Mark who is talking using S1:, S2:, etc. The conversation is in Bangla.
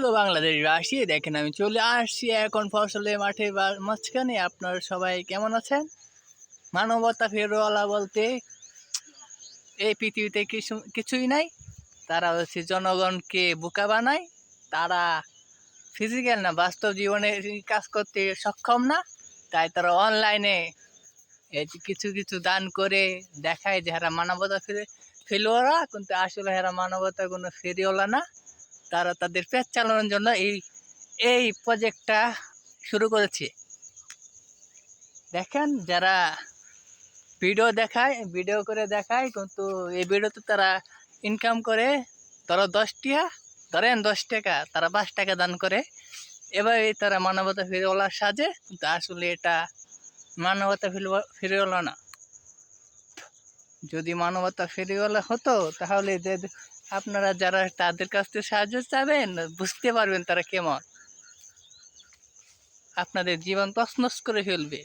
S1: হ্যালো বাংলাদেশবাসী, দেখেন আমি চলে আসছি এখন ফসলের মাঠে বা মাঝখানে। আপনারা সবাই কেমন আছেন? মানবতা ফেরওয়ালা বলতে এই পৃথিবীতে কিছুই নাই। তারা হচ্ছে জনগণকে বোকা বানায়। তারা ফিজিক্যাল না, বাস্তব জীবনে কাজ করতে সক্ষম না। তাই তারা অনলাইনে কিছু কিছু দান করে দেখায় যে এরা মানবতা ফেরিওয়ালা, কিন্তু আসলে এরা মানবতা কোনো ফেরিওয়ালা না। তারা তাদের পেট চালানোর জন্য এই এই প্রজেক্টটা শুরু করেছে। দেখেন, যারা ভিডিও করে দেখায়, কিন্তু এই ভিডিওতে তারা ইনকাম করে। ধরো 10 টাকা, ধরেন 10 টাকা, তারা 5 টাকা দান করে। এভাবে তারা মানবতা ফেরিওয়ালা সাজে, কিন্তু আসলে এটা মানবতা ফেরিওয়ালা না। যদি মানবতা ফেরিওয়ালা হতো তাহলে যে আপনারা যারা তাদের কাছ থেকে সাহায্য চাবেন বুঝতে পারবেন তারা কেমন, আপনাদের জীবন তছনছ করে ফেলবে।